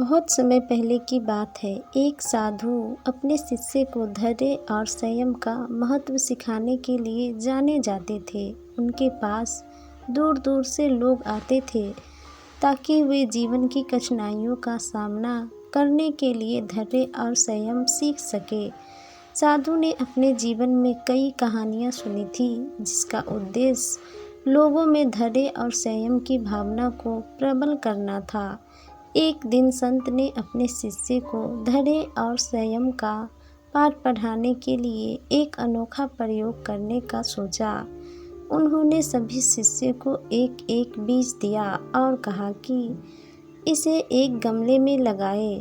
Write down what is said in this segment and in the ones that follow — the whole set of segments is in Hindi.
बहुत समय पहले की बात है। एक साधु अपने शिष्य को धैर्य और संयम का महत्व सिखाने के लिए जाने जाते थे। उनके पास दूर दूर से लोग आते थे ताकि वे जीवन की कठिनाइयों का सामना करने के लिए धैर्य और संयम सीख सके। साधु ने अपने जीवन में कई कहानियाँ सुनी थी जिसका उद्देश्य लोगों में धैर्य और संयम की भावना को प्रबल करना था। एक दिन संत ने अपने शिष्य को धैर्य और संयम का पाठ पढ़ाने के लिए एक अनोखा प्रयोग करने का सोचा। उन्होंने सभी शिष्य को एक एक बीज दिया और कहा कि इसे एक गमले में लगाए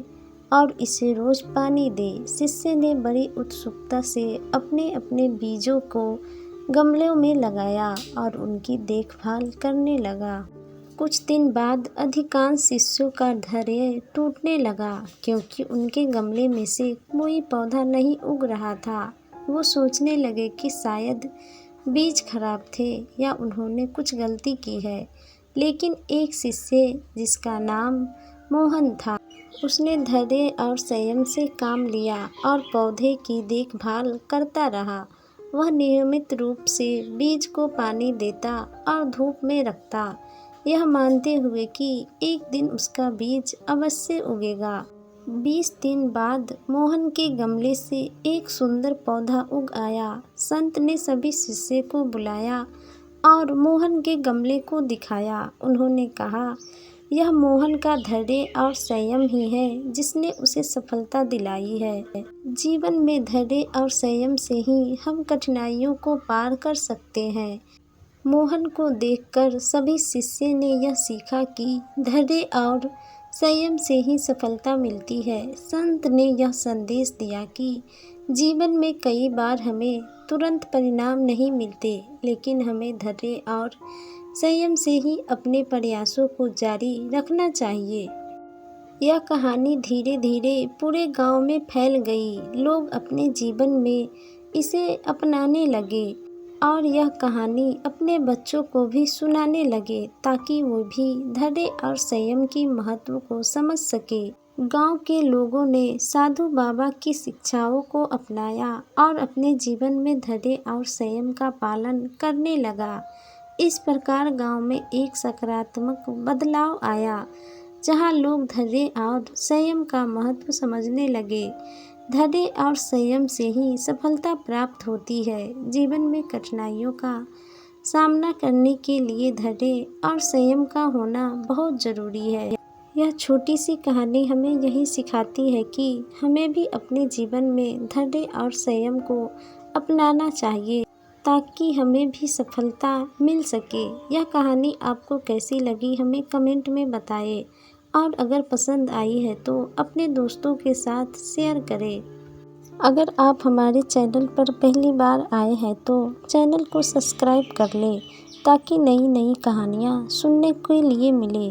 और इसे रोज पानी दे। शिष्य ने बड़ी उत्सुकता से अपने अपने बीजों को गमलों में लगाया और उनकी देखभाल करने लगा। कुछ दिन बाद अधिकांश शिष्यों का धैर्य टूटने लगा क्योंकि उनके गमले में से कोई पौधा नहीं उग रहा था। वो सोचने लगे कि शायद बीज खराब थे या उन्होंने कुछ गलती की है। लेकिन एक शिष्य जिसका नाम मोहन था, उसने धैर्य और संयम से काम लिया और पौधे की देखभाल करता रहा। वह नियमित रूप से बीज को पानी देता और धूप में रखता, यह मानते हुए कि एक दिन उसका बीज अवश्य उगेगा। 20 दिन बाद मोहन के गमले से एक सुंदर पौधा उग आया। संत ने सभी शिष्य को बुलाया और मोहन के गमले को दिखाया। उन्होंने कहा, यह मोहन का धैर्य और संयम ही है जिसने उसे सफलता दिलाई है। जीवन में धैर्य और संयम से ही हम कठिनाइयों को पार कर सकते हैं। मोहन को देखकर सभी शिष्य ने यह सीखा कि धैर्य और संयम से ही सफलता मिलती है। संत ने यह संदेश दिया कि जीवन में कई बार हमें तुरंत परिणाम नहीं मिलते, लेकिन हमें धैर्य और संयम से ही अपने प्रयासों को जारी रखना चाहिए। यह कहानी धीरे धीरे पूरे गांव में फैल गई। लोग अपने जीवन में इसे अपनाने लगे और यह कहानी अपने बच्चों को भी सुनाने लगे ताकि वो भी धैर्य और संयम की महत्व को समझ सके। गांव के लोगों ने साधु बाबा की शिक्षाओं को अपनाया और अपने जीवन में धैर्य और संयम का पालन करने लगा। इस प्रकार गांव में एक सकारात्मक बदलाव आया जहां लोग धैर्य और संयम का महत्व समझने लगे। धैर्य और संयम से ही सफलता प्राप्त होती है। जीवन में कठिनाइयों का सामना करने के लिए धैर्य और संयम का होना बहुत ज़रूरी है। यह छोटी सी कहानी हमें यही सिखाती है कि हमें भी अपने जीवन में धैर्य और संयम को अपनाना चाहिए ताकि हमें भी सफलता मिल सके। यह कहानी आपको कैसी लगी हमें कमेंट में बताएं और अगर पसंद आई है तो अपने दोस्तों के साथ शेयर करें। अगर आप हमारे चैनल पर पहली बार आए हैं तो चैनल को सब्सक्राइब कर लें ताकि नई नई कहानियाँ सुनने के लिए मिले।